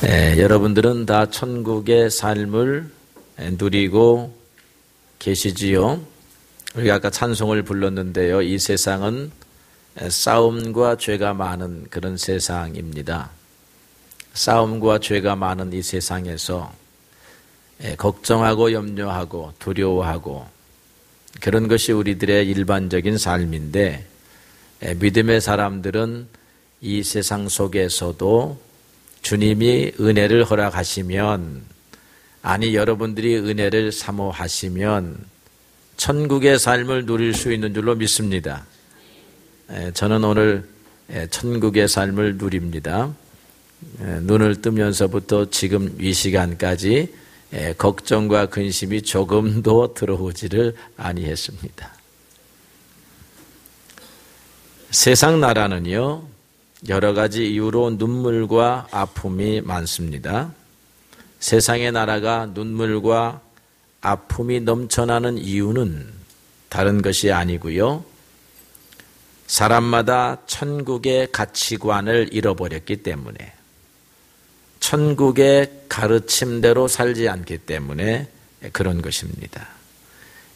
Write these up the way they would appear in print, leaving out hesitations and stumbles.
여러분들은 다 천국의 삶을 누리고 계시지요. 우리가 아까 찬송을 불렀는데요. 이 세상은 싸움과 죄가 많은 그런 세상입니다. 싸움과 죄가 많은 이 세상에서 걱정하고 염려하고 두려워하고 그런 것이 우리들의 일반적인 삶인데, 믿음의 사람들은 이 세상 속에서도 주님이 은혜를 허락하시면, 아니 여러분들이 은혜를 사모하시면 천국의 삶을 누릴 수 있는 줄로 믿습니다. 저는 오늘 천국의 삶을 누립니다. 눈을 뜨면서부터 지금 이 시간까지 걱정과 근심이 조금도 들어오지를 아니했습니다. 세상 나라는요, 여러 가지 이유로 눈물과 아픔이 많습니다. 세상의 나라가 눈물과 아픔이 넘쳐나는 이유는 다른 것이 아니고요, 사람마다 천국의 가치관을 잃어버렸기 때문에, 천국의 가르침대로 살지 않기 때문에 그런 것입니다.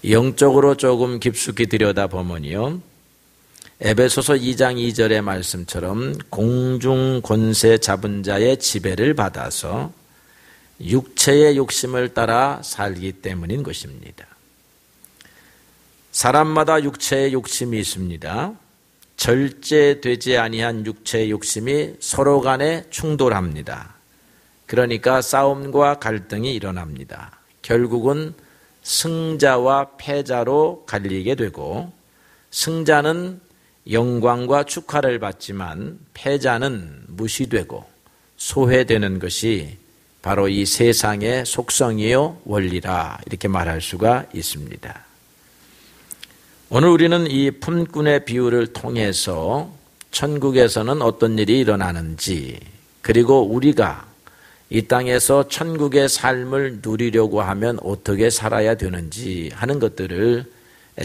영적으로 조금 깊숙이 들여다보면요, 에베소서 2장 2절의 말씀처럼 공중 권세 잡은 자의 지배를 받아서 육체의 욕심을 따라 살기 때문인 것입니다. 사람마다 육체의 욕심이 있습니다. 절제되지 아니한 육체의 욕심이 서로 간에 충돌합니다. 그러니까 싸움과 갈등이 일어납니다. 결국은 승자와 패자로 갈리게 되고, 승자는 영광과 축하를 받지만 패자는 무시되고 소외되는 것이 바로 이 세상의 속성이요 원리라, 이렇게 말할 수가 있습니다. 오늘 우리는 이 품꾼의 비유를 통해서 천국에서는 어떤 일이 일어나는지, 그리고 우리가 이 땅에서 천국의 삶을 누리려고 하면 어떻게 살아야 되는지 하는 것들을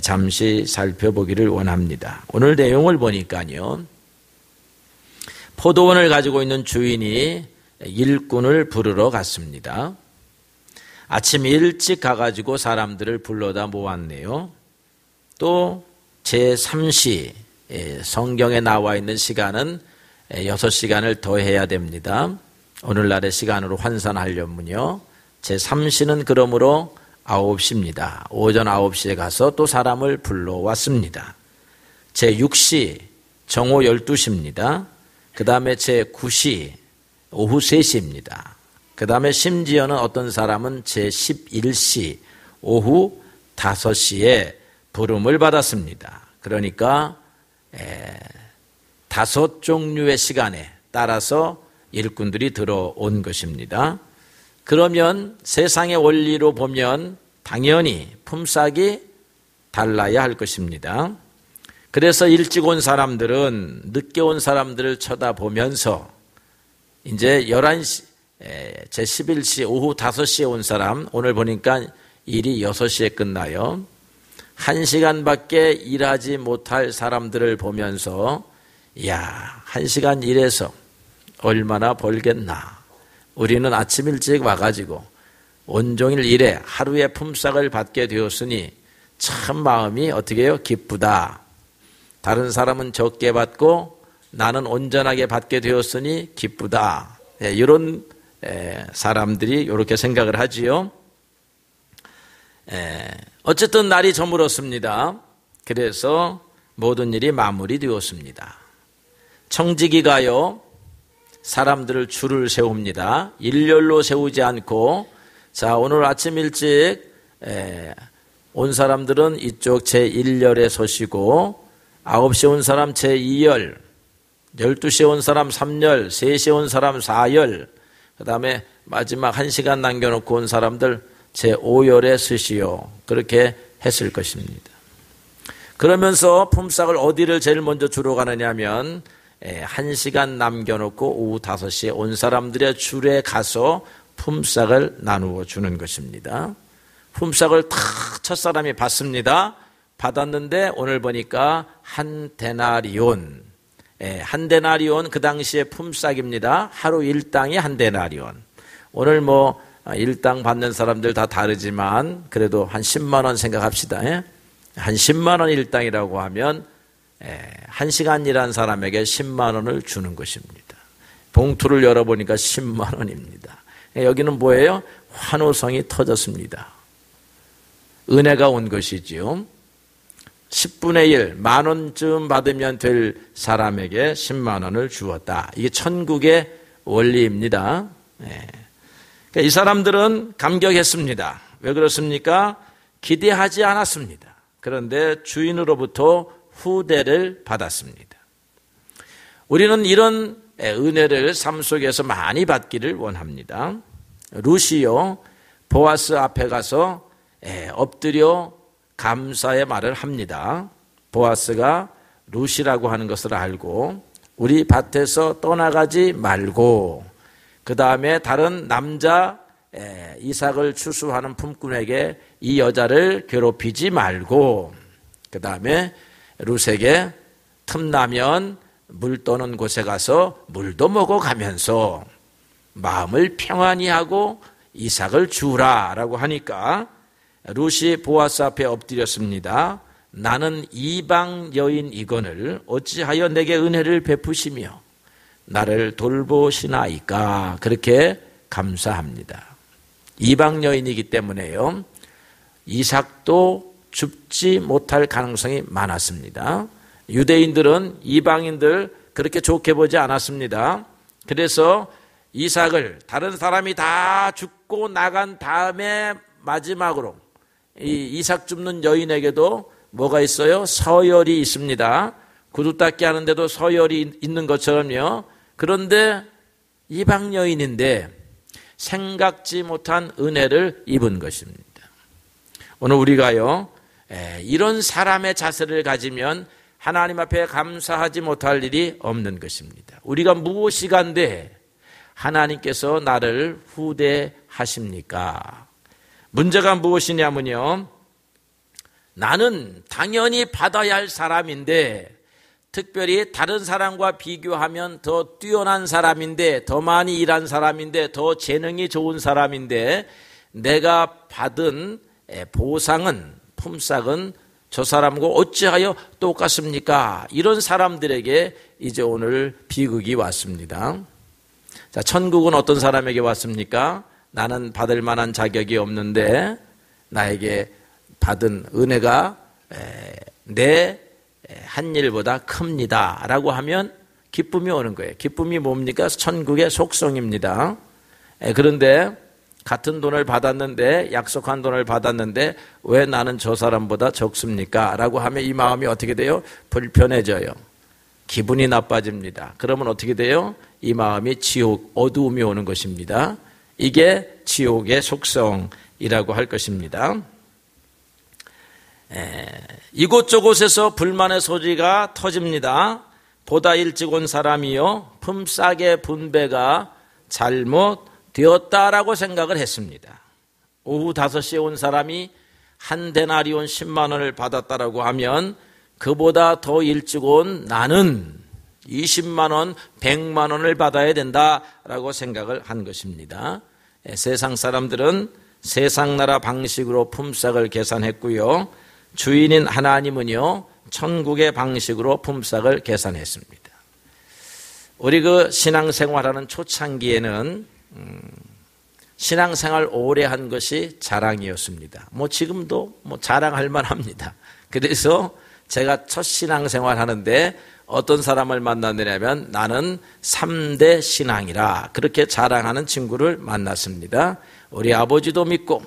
잠시 살펴보기를 원합니다. 오늘 내용을 보니까요, 포도원을 가지고 있는 주인이 일꾼을 부르러 갔습니다. 아침 일찍 가가지고 사람들을 불러다 모았네요. 또 제3시, 성경에 나와 있는 시간은 6시간을 더 해야 됩니다. 오늘날의 시간으로 환산하려면요, 제3시는 그러므로 9시입니다. 오전 9시에 가서 또 사람을 불러왔습니다. 제6시 정오 12시입니다. 그 다음에 제9시 오후 3시입니다. 그 다음에 심지어는 어떤 사람은 제11시 오후 5시에 부름을 받았습니다. 그러니까 5종류의 시간에 따라서 일꾼들이 들어온 것입니다. 그러면 세상의 원리로 보면 당연히 품삯이 달라야 할 것입니다. 그래서 일찍 온 사람들은 늦게 온 사람들을 쳐다보면서 이제 11시, 제11시 오후 5시에 온 사람, 오늘 보니까 일이 6시에 끝나요. 1시간밖에 일하지 못할 사람들을 보면서, 이야, 1시간 일해서 얼마나 벌겠나. 우리는 아침 일찍 와가지고 온종일 일해 하루의 품삯을 받게 되었으니 참 마음이 어떻게 해요? 기쁘다. 다른 사람은 적게 받고 나는 온전하게 받게 되었으니 기쁘다. 이런 사람들이 이렇게 생각을 하지요. 어쨌든 날이 저물었습니다. 그래서 모든 일이 마무리되었습니다. 청지기가요, 사람들을 줄을 세웁니다. 일렬로 세우지 않고, 자, 오늘 아침 일찍 온 사람들은 이쪽 제1열에 서시고, 9시에 온 사람 제2열, 12시에 온 사람 3열, 3시에 온 사람 4열, 그 다음에 마지막 1시간 남겨놓고 온 사람들 제5열에 서시오. 그렇게 했을 것입니다. 그러면서 품삯을 어디를 제일 먼저 주러 가느냐 하면, 1시간 남겨놓고 오후 5시에 온 사람들의 줄에 가서 품삯을 나누어 주는 것입니다. 품삯을 다 첫사람이 받습니다. 받았는데 오늘 보니까 한 데나리온, 한 데나리온 그 당시에 품삯입니다. 하루 일당이 한 데나리온. 오늘 뭐 일당 받는 사람들 다 다르지만 그래도 한 10만 원 생각합시다. 한 10만 원 일당이라고 하면 1시간 일한 사람에게 10만 원을 주는 것입니다. 봉투를 열어보니까 10만 원입니다. 여기는 뭐예요? 환호성이 터졌습니다. 은혜가 온 것이지요. 10분의 1, 만 원쯤 받으면 될 사람에게 10만 원을 주었다. 이게 천국의 원리입니다. 그러니까 이 사람들은 감격했습니다. 왜 그렇습니까? 기대하지 않았습니다. 그런데 주인으로부터 후대를 받았습니다. 우리는 이런 은혜를 삶 속에서 많이 받기를 원합니다. 루시요, 보아스 앞에 가서 엎드려 감사의 말을 합니다. 보아스가 루시라고 하는 것을 알고 우리 밭에서 떠나가지 말고 그 다음에 다른 남자 이삭을 추수하는 품꾼에게 이 여자를 괴롭히지 말고 그 다음에 룻에게 틈나면 물 떠는 곳에 가서 물도 먹어가면서 마음을 평안히 하고 이삭을 주라 라고 하니까 룻이 보아스 앞에 엎드렸습니다. 나는 이방 여인이거늘 어찌하여 내게 은혜를 베푸시며 나를 돌보시나이까. 그렇게 감사합니다. 이방 여인이기 때문에요, 이삭도 줍지 못할 가능성이 많았습니다. 유대인들은 이방인들 그렇게 좋게 보지 않았습니다. 그래서 이삭을 다른 사람이 다 죽고 나간 다음에 마지막으로 이 이삭 줍는 여인에게도 뭐가 있어요? 서열이 있습니다. 구두 닦기 하는데도 서열이 있는 것처럼요. 그런데 이방 여인인데 생각지 못한 은혜를 입은 것입니다. 오늘 우리가요, 이런 사람의 자세를 가지면 하나님 앞에 감사하지 못할 일이 없는 것입니다. 우리가 무엇이 간데 하나님께서 나를 후대하십니까? 문제가 무엇이냐면요, 나는 당연히 받아야 할 사람인데, 특별히 다른 사람과 비교하면 더 뛰어난 사람인데, 더 많이 일한 사람인데, 더 재능이 좋은 사람인데, 내가 받은 보상은, 품삯은 저 사람과 어찌하여 똑같습니까? 이런 사람들에게 이제 오늘 비극이 왔습니다. 자, 천국은 어떤 사람에게 왔습니까? 나는 받을 만한 자격이 없는데 나에게 받은 은혜가 내 한 일보다 큽니다 라고 하면 기쁨이 오는 거예요. 기쁨이 뭡니까? 천국의 속성입니다. 그런데 같은 돈을 받았는데, 약속한 돈을 받았는데 왜 나는 저 사람보다 적습니까? 라고 하면 이 마음이 어떻게 돼요? 불편해져요. 기분이 나빠집니다. 그러면 어떻게 돼요? 이 마음이 지옥, 어두움이 오는 것입니다. 이게 지옥의 속성이라고 할 것입니다. 이곳저곳에서 불만의 소리가 터집니다. 보다 일찍 온 사람이요, 품삯의 분배가 잘못되었다라고 생각을 했습니다. 오후 5시에 온 사람이 한 데나리온 10만 원을 받았다라고 하면 그보다 더 일찍 온 나는 20만 원, 100만 원을 받아야 된다라고 생각을 한 것입니다. 세상 사람들은 세상 나라 방식으로 품삯을 계산했고요, 주인인 하나님은요, 천국의 방식으로 품삯을 계산했습니다. 우리 그 신앙생활하는 초창기에는 신앙생활 오래 한 것이 자랑이었습니다. 뭐 지금도 뭐 자랑할 만합니다. 그래서 제가 첫 신앙생활 하는데 어떤 사람을 만났느냐면 나는 3대 신앙이라 그렇게 자랑하는 친구를 만났습니다. 우리 아버지도 믿고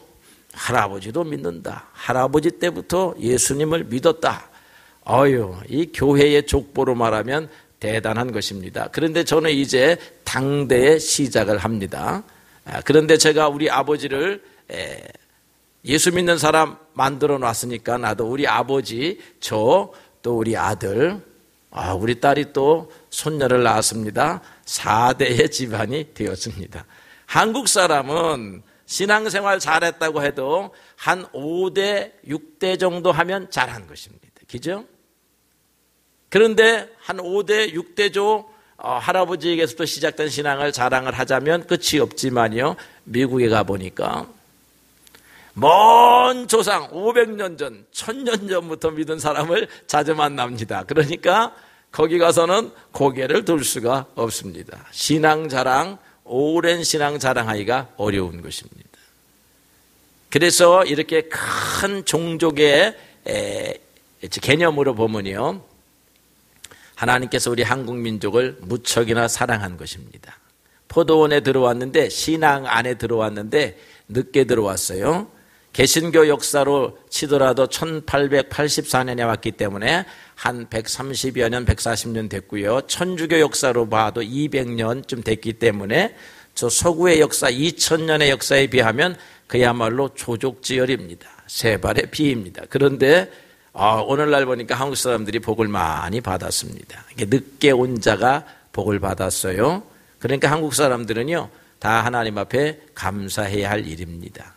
할아버지도 믿는다. 할아버지 때부터 예수님을 믿었다. 이 교회의 족보로 말하면 대단한 것입니다. 그런데 저는 이제 당대의 시작을 합니다. 그런데 제가 우리 아버지를 예수 믿는 사람 만들어 놨으니까 나도 우리 아버지, 저, 또 우리 아들, 우리 딸이 또 손녀를 낳았습니다. 4대의 집안이 되었습니다. 한국 사람은 신앙생활 잘했다고 해도 한 5대, 6대 정도 하면 잘한 것입니다. 그죠? 그런데 한 5대, 6대조 할아버지에게서부터 시작된 신앙을 자랑을 하자면 끝이 없지만요. 미국에 가보니까 먼 조상 500년 전, 1000년 전부터 믿은 사람을 자주 만납니다. 그러니까 거기 가서는 고개를 들 수가 없습니다. 신앙 자랑, 오랜 신앙 자랑하기가 어려운 것입니다. 그래서 이렇게 큰 종족의 개념으로 보면요. 하나님께서 우리 한국 민족을 무척이나 사랑한 것입니다. 포도원에 들어왔는데, 신앙 안에 들어왔는데 늦게 들어왔어요. 개신교 역사로 치더라도 1884년에 왔기 때문에 한 130여 년, 140년 됐고요. 천주교 역사로 봐도 200년쯤 됐기 때문에 저 서구의 역사, 2000년의 역사에 비하면 그야말로 조족지열입니다. 세 발의 피입니다. 그런데 오늘날 보니까 한국 사람들이 복을 많이 받았습니다. 늦게 온 자가 복을 받았어요. 그러니까 한국 사람들은요, 다 하나님 앞에 감사해야 할 일입니다.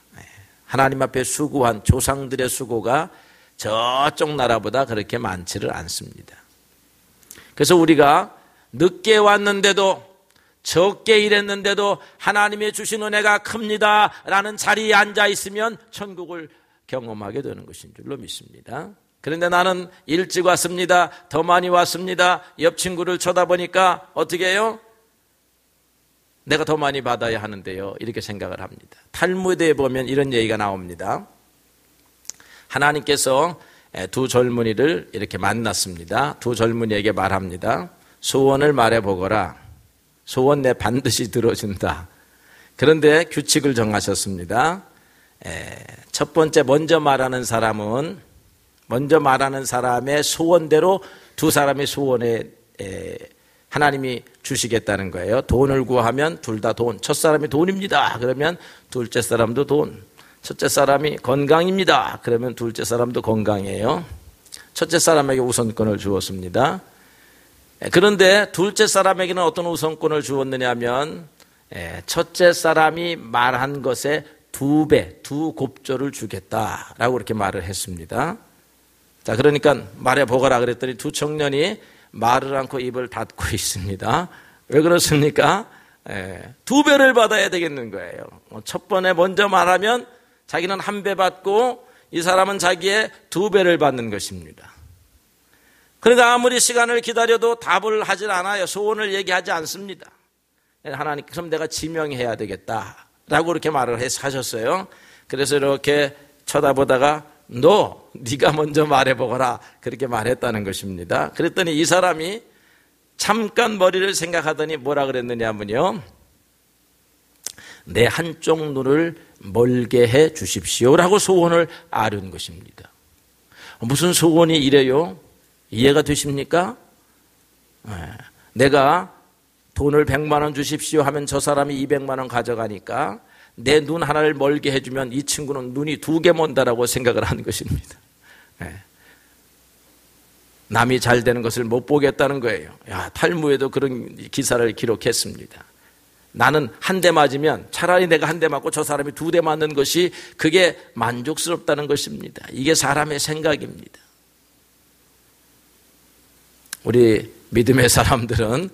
하나님 앞에 수고한 조상들의 수고가 저쪽 나라보다 그렇게 많지를 않습니다. 그래서 우리가 늦게 왔는데도, 적게 일했는데도 하나님의 주신 은혜가 큽니다 라는 자리에 앉아 있으면 천국을 경험하게 되는 것인 줄로 믿습니다. 그런데 나는 일찍 왔습니다, 더 많이 왔습니다, 옆 친구를 쳐다보니까 어떻게 해요? 내가 더 많이 받아야 하는데요, 이렇게 생각을 합니다. 탈무드에 보면 이런 얘기가 나옵니다. 하나님께서 두 젊은이를 이렇게 만났습니다. 두 젊은이에게 말합니다. 소원을 말해보거라. 소원 내 반드시 들어준다. 그런데 규칙을 정하셨습니다. 첫 번째 먼저 말하는 사람의 소원대로 두 사람의 소원에 하나님이 주시겠다는 거예요. 돈을 구하면 둘 다 돈. 첫 사람이 돈입니다. 그러면 둘째 사람도 돈. 첫째 사람이 건강입니다. 그러면 둘째 사람도 건강이에요. 첫째 사람에게 우선권을 주었습니다. 그런데 둘째 사람에게는 어떤 우선권을 주었느냐 하면 첫째 사람이 말한 것에 2배, 2곱절을 주겠다라고 그렇게 말을 했습니다. 자, 그러니까 말해보거라 그랬더니 두 청년이 말을 않고 입을 닫고 있습니다. 왜 그렇습니까? 2배를 받아야 되겠는 거예요. 첫 번에 먼저 말하면 자기는 1배 받고 이 사람은 자기의 2배를 받는 것입니다. 그러니까 아무리 시간을 기다려도 답을 하질 않아요. 소원을 얘기하지 않습니다. 하나님, 그럼 내가 지명해야 되겠다라고 그렇게 말을 하셨어요. 그래서 이렇게 쳐다보다가 네가 먼저 말해보거라 그렇게 말했다는 것입니다. 그랬더니 이 사람이 잠깐 머리를 생각하더니 뭐라 그랬느냐면요, 내 한쪽 눈을 멀게 해 주십시오라고 소원을 아뢰는 것입니다. 무슨 소원이 이래요? 이해가 되십니까? 내가 돈을 100만 원 주십시오 하면 저 사람이 200만 원 가져가니까 내 눈 하나를 멀게 해주면 이 친구는 눈이 2개 먼다라고 생각을 하는 것입니다. 남이 잘 되는 것을 못 보겠다는 거예요. 탈무에도 그런 기사를 기록했습니다. 나는 한 대 맞으면 차라리 내가 한 대 맞고 저 사람이 2대 맞는 것이 그게 만족스럽다는 것입니다. 이게 사람의 생각입니다. 우리 믿음의 사람들은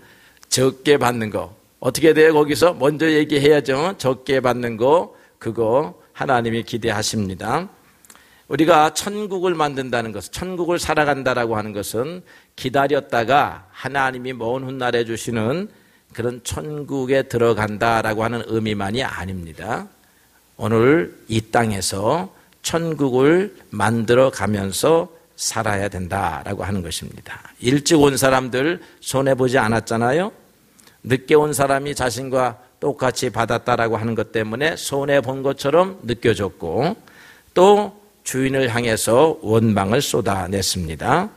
적게 받는 거 어떻게 돼요? 거기서 먼저 얘기해야죠. 적게 받는 거, 그거 하나님이 기대하십니다. 우리가 천국을 만든다는 것, 천국을 살아간다라고 하는 것은 기다렸다가 하나님이 먼 훗날에 주시는 그런 천국에 들어간다라고 하는 의미만이 아닙니다. 오늘 이 땅에서 천국을 만들어 가면서 살아야 된다라고 하는 것입니다. 일찍 온 사람들 손해보지 않았잖아요. 늦게 온 사람이 자신과 똑같이 받았다라고 하는 것 때문에 손해본 것처럼 느껴졌고, 또 주인을 향해서 원망을 쏟아냈습니다.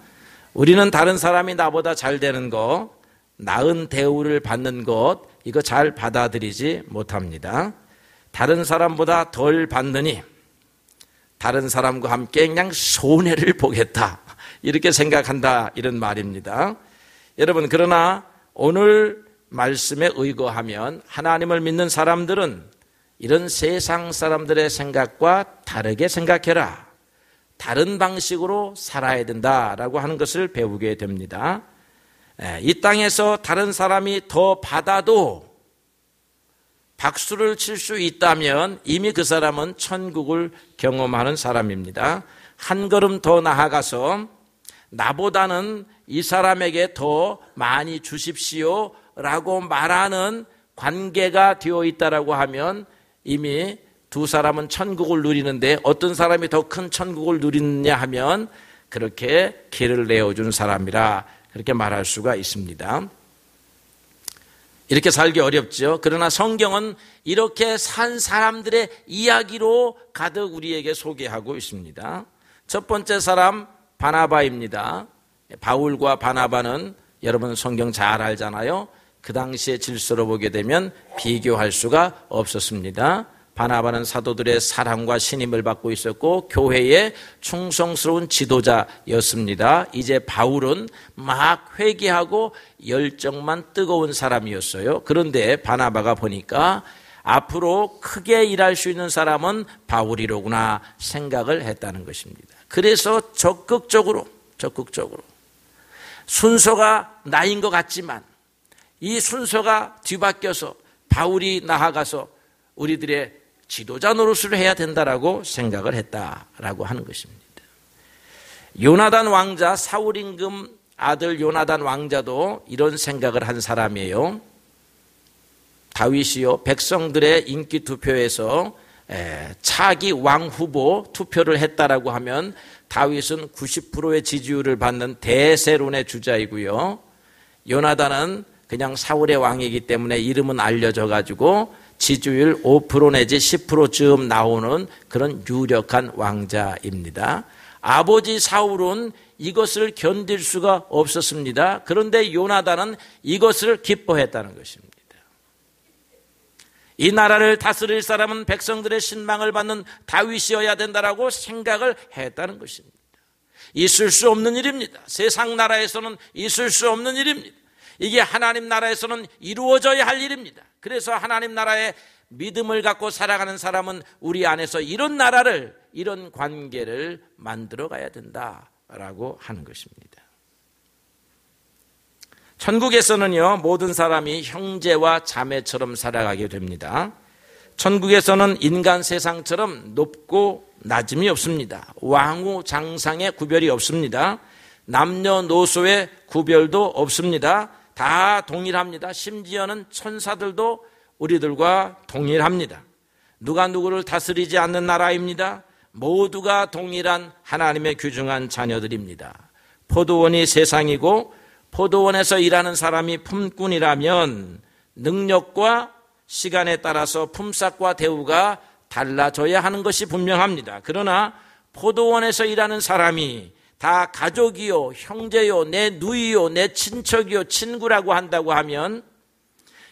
우리는 다른 사람이 나보다 잘 되는 것, 나은 대우를 받는 것, 이거 잘 받아들이지 못합니다. 다른 사람보다 덜 받느니 다른 사람과 함께 그냥 손해를 보겠다, 이렇게 생각한다, 이런 말입니다. 여러분, 그러나 오늘 말씀에 의거하면 하나님을 믿는 사람들은 이런 세상 사람들의 생각과 다르게 생각해라. 다른 방식으로 살아야 된다라고 하는 것을 배우게 됩니다. 이 땅에서 다른 사람이 더 받아도 박수를 칠 수 있다면 이미 그 사람은 천국을 경험하는 사람입니다. 한 걸음 더 나아가서 나보다는 이 사람에게 더 많이 주십시오 라고 말하는 관계가 되어 있다라고 하면 이미 두 사람은 천국을 누리는데 어떤 사람이 더 큰 천국을 누리느냐 하면 그렇게 길을 내어준 사람이라 그렇게 말할 수가 있습니다. 이렇게 살기 어렵죠. 그러나 성경은 이렇게 산 사람들의 이야기로 가득 우리에게 소개하고 있습니다. 첫 번째 사람 바나바입니다. 바울과 바나바는 여러분 성경 잘 알잖아요. 그 당시의 질서로 보게 되면 비교할 수가 없었습니다. 바나바는 사도들의 사랑과 신임을 받고 있었고 교회의 충성스러운 지도자였습니다. 이제 바울은 막 회개하고 열정만 뜨거운 사람이었어요. 그런데 바나바가 보니까 앞으로 크게 일할 수 있는 사람은 바울이로구나 생각을 했다는 것입니다. 그래서 적극적으로 순서가 나인 것 같지만 이 순서가 뒤바뀌어서 바울이 나아가서 우리들의 지도자 노릇을 해야 된다라고 생각을 했다라고 하는 것입니다. 요나단 왕자, 사울 임금 아들 요나단 왕자도 이런 생각을 한 사람이에요. 다윗이요, 백성들의 인기 투표에서 차기 왕 후보 투표를 했다라고 하면 다윗은 90%의 지지율을 받는 대세론의 주자이고요. 요나단은 그냥 사울의 왕이기 때문에 이름은 알려져 가지고 지지율 5% 내지 10%쯤 나오는 그런 유력한 왕자입니다. 아버지 사울은 이것을 견딜 수가 없었습니다. 그런데 요나단은 이것을 기뻐했다는 것입니다. 이 나라를 다스릴 사람은 백성들의 신망을 받는 다윗이어야 된다라고 생각을 했다는 것입니다. 있을 수 없는 일입니다. 세상 나라에서는 있을 수 없는 일입니다. 이게 하나님 나라에서는 이루어져야 할 일입니다. 그래서 하나님 나라의 믿음을 갖고 살아가는 사람은 우리 안에서 이런 나라를, 이런 관계를 만들어 가야 된다라고 하는 것입니다. 천국에서는요, 모든 사람이 형제와 자매처럼 살아가게 됩니다. 천국에서는 인간 세상처럼 높고 낮음이 없습니다. 왕후 장상의 구별이 없습니다. 남녀노소의 구별도 없습니다. 다 동일합니다. 심지어는 천사들도 우리들과 동일합니다. 누가 누구를 다스리지 않는 나라입니다. 모두가 동일한 하나님의 귀중한 자녀들입니다. 포도원이 세상이고 포도원에서 일하는 사람이 품꾼이라면 능력과 시간에 따라서 품삯과 대우가 달라져야 하는 것이 분명합니다. 그러나 포도원에서 일하는 사람이 다 가족이요, 형제요, 내 누이요, 내 친척이요, 친구라고 한다고 하면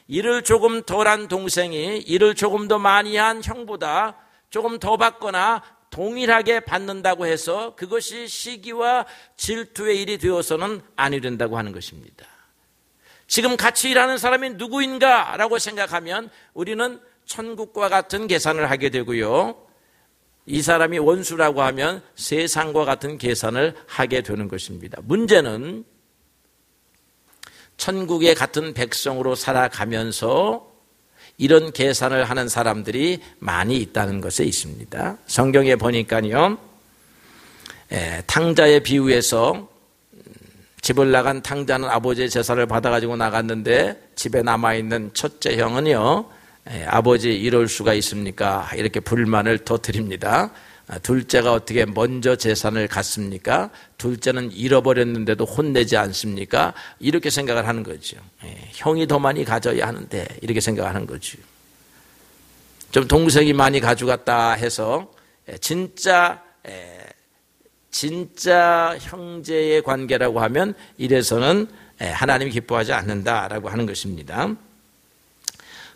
일을 조금 덜한 동생이 일을 조금 더 많이 한 형보다 조금 더 받거나 동일하게 받는다고 해서 그것이 시기와 질투의 일이 되어서는 아니 된다고 하는 것입니다. 지금 같이 일하는 사람이 누구인가 라고 생각하면 우리는 천국과 같은 계산을 하게 되고요. 이 사람이 원수라고 하면 세상과 같은 계산을 하게 되는 것입니다. 문제는 천국의 같은 백성으로 살아가면서 이런 계산을 하는 사람들이 많이 있다는 것에 있습니다. 성경에 보니까요, 탕자의 비유에서 집을 나간 탕자는 아버지의 제사를 받아가지고 나갔는데 집에 남아있는 첫째 형은요, 아버지 이럴 수가 있습니까? 이렇게 불만을 터뜨립니다. 둘째가 어떻게 먼저 재산을 갖습니까? 둘째는 잃어버렸는데도 혼내지 않습니까? 이렇게 생각을 하는 거죠. 형이 더 많이 가져야 하는데 이렇게 생각하는 거죠. 좀 동생이 많이 가져갔다 해서 진짜 형제의 관계라고 하면 이래서는 하나님이 기뻐하지 않는다라고 하는 것입니다.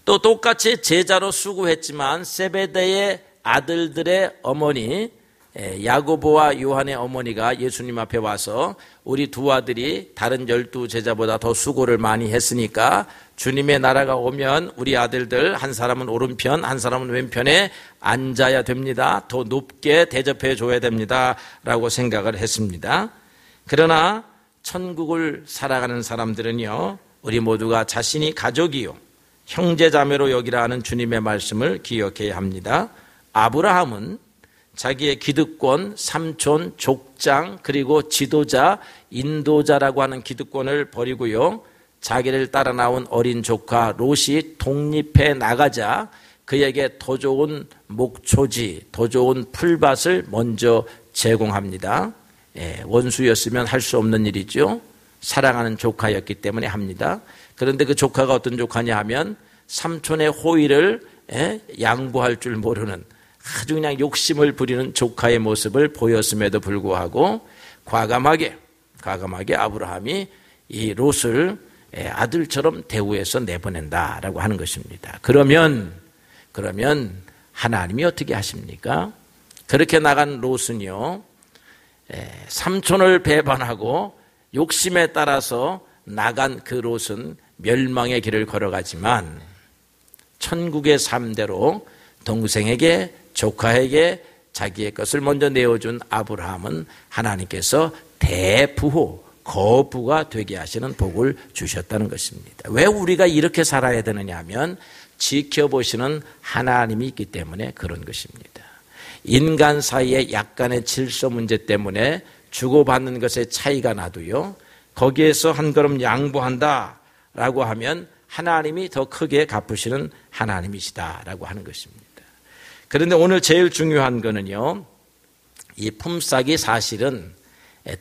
또 똑같이 제자로 수고했지만 세베대의 아들들의 어머니 야고보와 요한의 어머니가 예수님 앞에 와서 우리 두 아들이 다른 12제자보다 더 수고를 많이 했으니까 주님의 나라가 오면 우리 아들들 한 사람은 오른편 한 사람은 왼편에 앉아야 됩니다. 더 높게 대접해 줘야 됩니다 라고 생각을 했습니다. 그러나 천국을 살아가는 사람들은요, 우리 모두가 자신이 가족이요 형제자매로 여기라 하는 주님의 말씀을 기억해야 합니다. 아브라함은 자기의 기득권, 삼촌, 족장, 그리고 지도자, 인도자라고 하는 기득권을 버리고요, 자기를 따라 나온 어린 조카 롯이 독립해 나가자 그에게 더 좋은 목초지, 더 좋은 풀밭을 먼저 제공합니다. 원수였으면 할 수 없는 일이죠. 사랑하는 조카였기 때문에 합니다. 그런데 그 조카가 어떤 조카냐 하면 삼촌의 호의를 양보할 줄 모르는 아주 그냥 욕심을 부리는 조카의 모습을 보였음에도 불구하고 과감하게 아브라함이 이 롯을 아들처럼 대우해서 내보낸다라고 하는 것입니다. 그러면 하나님이 어떻게 하십니까? 그렇게 나간 롯은요, 삼촌을 배반하고 욕심에 따라서 나간 그 롯은 멸망의 길을 걸어가지만 천국의 삶대로 동생에게, 조카에게 자기의 것을 먼저 내어준 아브라함은 하나님께서 대부호, 거부가 되게 하시는 복을 주셨다는 것입니다. 왜 우리가 이렇게 살아야 되느냐 하면 지켜보시는 하나님이 있기 때문에 그런 것입니다. 인간 사이에 약간의 질서 문제 때문에 주고받는 것에 차이가 나도요, 거기에서 한 걸음 양보한다라고 하면 하나님이 더 크게 갚으시는 하나님이시다라고 하는 것입니다. 그런데 오늘 제일 중요한 거는요, 이 품삯이 사실은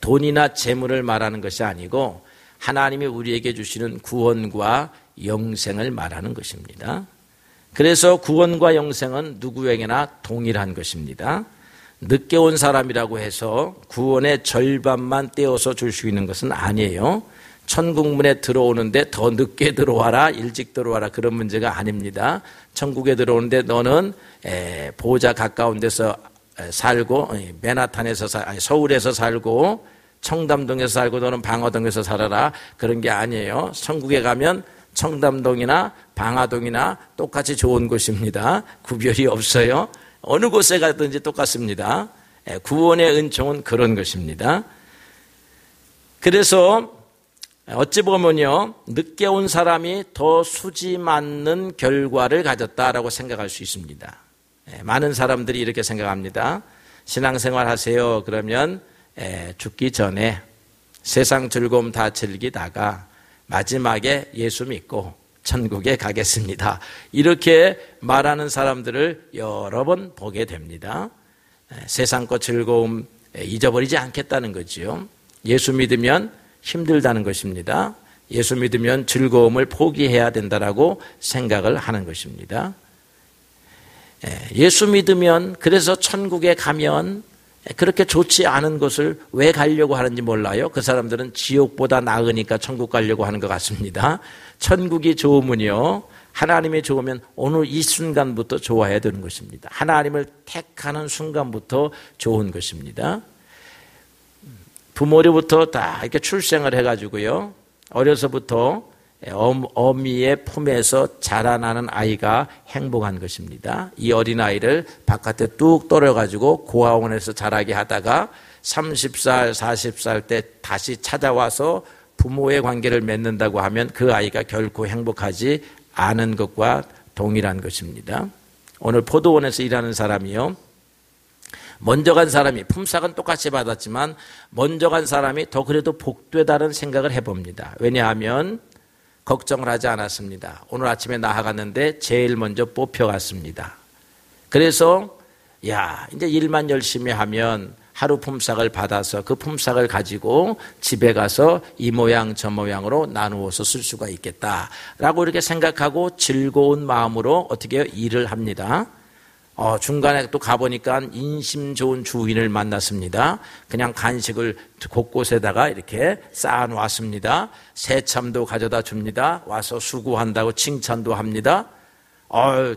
돈이나 재물을 말하는 것이 아니고 하나님이 우리에게 주시는 구원과 영생을 말하는 것입니다. 그래서 구원과 영생은 누구에게나 동일한 것입니다. 늦게 온 사람이라고 해서 구원의 절반만 떼어서 줄 수 있는 것은 아니에요. 천국문에 들어오는데 더 늦게 들어와라, 일찍 들어와라, 그런 문제가 아닙니다. 천국에 들어오는데 너는 보호자 가까운 데서 살고, 맨하탄에서 서울에서 살고, 청담동에서 살고 너는 방화동에서 살아라, 그런 게 아니에요. 천국에 가면 청담동이나 방화동이나 똑같이 좋은 곳입니다. 구별이 없어요. 어느 곳에 가든지 똑같습니다. 구원의 은총은 그런 것입니다. 그래서 어찌 보면요, 늦게 온 사람이 더 수지 맞는 결과를 가졌다라고 생각할 수 있습니다. 많은 사람들이 이렇게 생각합니다. 신앙생활 하세요. 그러면 죽기 전에 세상 즐거움 다 즐기다가 마지막에 예수 믿고 천국에 가겠습니다. 이렇게 말하는 사람들을 여러 번 보게 됩니다. 세상 것 즐거움 잊어버리지 않겠다는 거지요. 예수 믿으면 힘들다는 것입니다. 예수 믿으면 즐거움을 포기해야 된다라고 생각을 하는 것입니다. 예수 믿으면, 그래서 천국에 가면 그렇게 좋지 않은 곳을 왜 가려고 하는지 몰라요. 그 사람들은 지옥보다 나으니까 천국 가려고 하는 것 같습니다. 천국이 좋으면요, 하나님이 좋으면 오늘 이 순간부터 좋아야 되는 것입니다. 하나님을 택하는 순간부터 좋은 것입니다. 부모로부터 다 이렇게 출생을 해가지고요, 어려서부터 어미의 품에서 자라나는 아이가 행복한 것입니다. 이 어린아이를 바깥에 뚝 떨어가지고 고아원에서 자라게 하다가 30살, 40살 때 다시 찾아와서 부모의 관계를 맺는다고 하면 그 아이가 결코 행복하지 않은 것과 동일한 것입니다. 오늘 포도원에서 일하는 사람이요, 먼저 간 사람이, 품삯은 똑같이 받았지만 먼저 간 사람이 더 그래도 복되다는 생각을 해봅니다. 왜냐하면 걱정을 하지 않았습니다. 오늘 아침에 나아갔는데 제일 먼저 뽑혀갔습니다. 그래서 이제 일만 열심히 하면 하루 품삯을 받아서 그 품삯을 가지고 집에 가서 이 모양 저 모양으로 나누어서 쓸 수가 있겠다라고 이렇게 생각하고 즐거운 마음으로 어떻게 해요? 일을 합니다. 중간에 또 가보니까 인심 좋은 주인을 만났습니다. 그냥 간식을 곳곳에다가 이렇게 쌓아놓았습니다. 새참도 가져다 줍니다. 와서 수고한다고 칭찬도 합니다.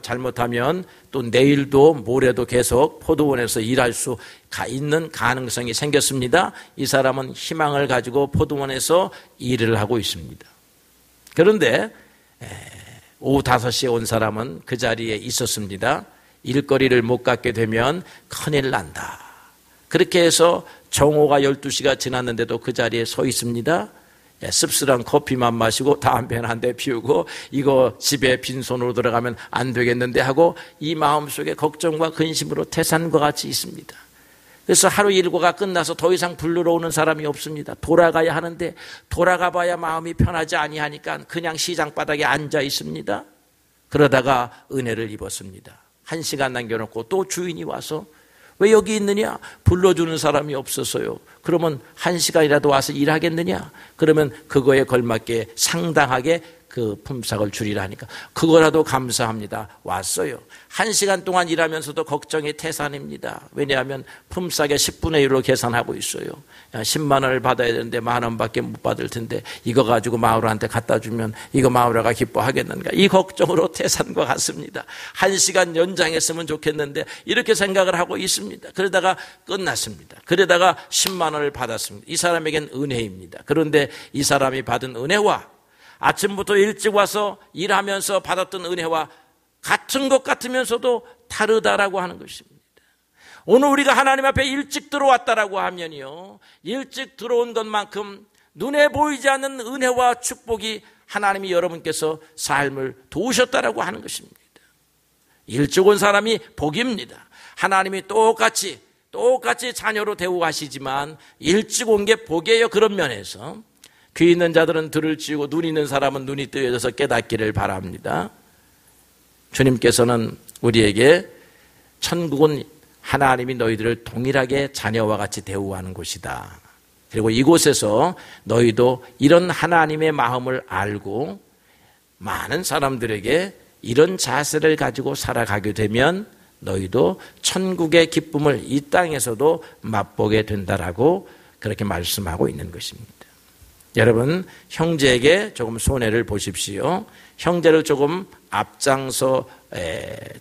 잘못하면 또 내일도 모레도 계속 포도원에서 일할 수 있는 가능성이 생겼습니다. 이 사람은 희망을 가지고 포도원에서 일을 하고 있습니다. 그런데 오후 5시에 온 사람은 그 자리에 있었습니다. 일거리를 못 갖게 되면 큰일 난다. 그렇게 해서 정오가 12시가 지났는데도 그 자리에 서 있습니다. 씁쓸한 커피만 마시고 담배는 한 대 피우고 이거 집에 빈손으로 들어가면 안 되겠는데 하고 이 마음속에 걱정과 근심으로 태산과 같이 있습니다. 그래서 하루 일과가 끝나서 더 이상 부르러 오는 사람이 없습니다. 돌아가야 하는데 돌아가 봐야 마음이 편하지 아니하니까 그냥 시장 바닥에 앉아 있습니다. 그러다가 은혜를 입었습니다. 1시간 남겨놓고 또 주인이 와서 왜 여기 있느냐? 불러주는 사람이 없어서요. 그러면 1시간이라도 와서 일하겠느냐? 그러면 그거에 걸맞게 상당하게 그 품삯을 주리라 하니까 그거라도 감사합니다. 왔어요. 1시간 동안 일하면서도 걱정이 태산입니다. 왜냐하면 품삯의 10분의 1로 계산하고 있어요. 10만 원을 받아야 되는데 1만 원밖에 못 받을 텐데 이거 가지고 마누라한테 갖다 주면 이거 마누라가 기뻐하겠는가? 이 걱정으로 태산과 같습니다. 1시간 연장했으면 좋겠는데 이렇게 생각을 하고 있습니다. 그러다가 끝났습니다. 그러다가 10만 원을 받았습니다. 이 사람에겐 은혜입니다. 그런데 이 사람이 받은 은혜와 아침부터 일찍 와서 일하면서 받았던 은혜와 같은 것 같으면서도 다르다라고 하는 것입니다. 오늘 우리가 하나님 앞에 일찍 들어왔다라고 하면요, 일찍 들어온 것만큼 눈에 보이지 않는 은혜와 축복이 하나님이 여러분께서 삶을 도우셨다라고 하는 것입니다. 일찍 온 사람이 복입니다. 하나님이 똑같이 자녀로 대우하시지만 일찍 온 게 복이에요. 그런 면에서 귀 있는 자들은 들을 찌우고 눈 있는 사람은 눈이 뜨여져서 깨닫기를 바랍니다. 주님께서는 우리에게 천국은 하나님이 너희들을 동일하게 자녀와 같이 대우하는 곳이다. 그리고 이곳에서 너희도 이런 하나님의 마음을 알고 많은 사람들에게 이런 자세를 가지고 살아가게 되면 너희도 천국의 기쁨을 이 땅에서도 맛보게 된다라고 그렇게 말씀하고 있는 것입니다. 여러분, 형제에게 조금 손해를 보십시오. 형제를 조금 앞장서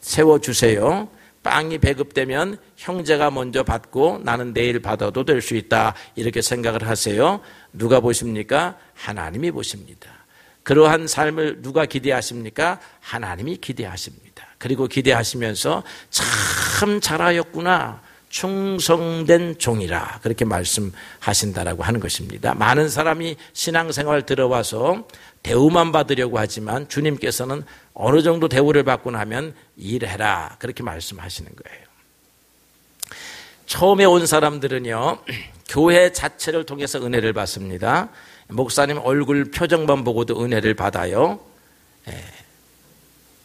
세워주세요. 빵이 배급되면 형제가 먼저 받고 나는 내일 받아도 될 수 있다, 이렇게 생각을 하세요. 누가 보십니까? 하나님이 보십니다. 그러한 삶을 누가 기대하십니까? 하나님이 기대하십니다. 그리고 기대하시면서 참 잘하였구나, 충성된 종이라, 그렇게 말씀하신다라고 하는 것입니다. 많은 사람이 신앙생활 들어와서 대우만 받으려고 하지만 주님께서는 어느 정도 대우를 받고 나면 일해라, 그렇게 말씀하시는 거예요. 처음에 온 사람들은요, 교회 자체를 통해서 은혜를 받습니다. 목사님 얼굴 표정만 보고도 은혜를 받아요.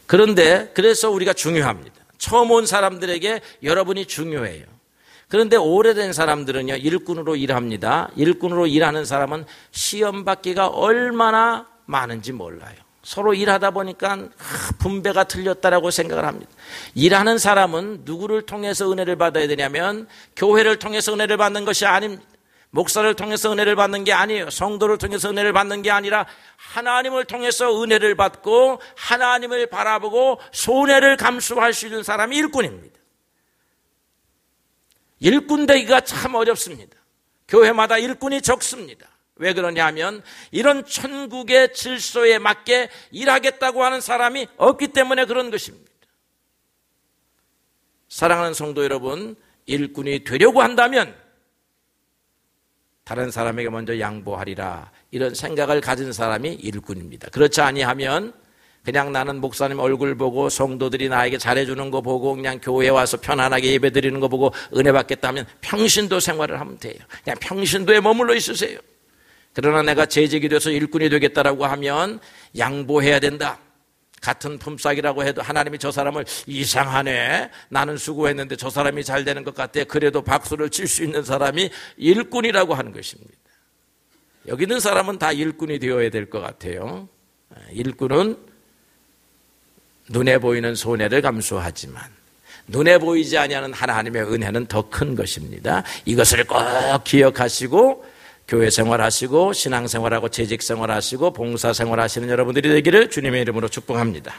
그런데 그래서 우리가 중요합니다. 처음 온 사람들에게 여러분이 중요해요. 그런데 오래된 사람들은요, 일꾼으로 일합니다. 일꾼으로 일하는 사람은 시험 받기가 얼마나 많은지 몰라요. 서로 일하다 보니까 분배가 틀렸다라고 생각을 합니다. 일하는 사람은 누구를 통해서 은혜를 받아야 되냐면 교회를 통해서 은혜를 받는 것이 아닙니다. 목사를 통해서 은혜를 받는 게 아니에요. 성도를 통해서 은혜를 받는 게 아니라 하나님을 통해서 은혜를 받고 하나님을 바라보고 손해를 감수할 수 있는 사람이 일꾼입니다. 일꾼 되기가 참 어렵습니다. 교회마다 일꾼이 적습니다. 왜 그러냐 하면 이런 천국의 질서에 맞게 일하겠다고 하는 사람이 없기 때문에 그런 것입니다. 사랑하는 성도 여러분, 일꾼이 되려고 한다면 다른 사람에게 먼저 양보하리라, 이런 생각을 가진 사람이 일꾼입니다. 그렇지 아니하면 그냥 나는 목사님 얼굴 보고 성도들이 나에게 잘해주는 거 보고 그냥 교회에 와서 편안하게 예배드리는 거 보고 은혜 받겠다 하면 평신도 생활을 하면 돼요. 그냥 평신도에 머물러 있으세요. 그러나 내가 재직이 돼서 일꾼이 되겠다라고 하면 양보해야 된다. 같은 품삯이라고 해도 하나님이 저 사람을 이상하네, 나는 수고했는데 저 사람이 잘 되는 것 같아, 그래도 박수를 칠 수 있는 사람이 일꾼이라고 하는 것입니다. 여기 있는 사람은 다 일꾼이 되어야 될 것 같아요. 일꾼은 눈에 보이는 손해를 감수하지만 눈에 보이지 아니하는 하나님의 은혜는 더 큰 것입니다. 이것을 꼭 기억하시고 교회 생활하시고 신앙생활하고 재직생활하시고 봉사생활하시는 여러분들이 되기를 주님의 이름으로 축복합니다.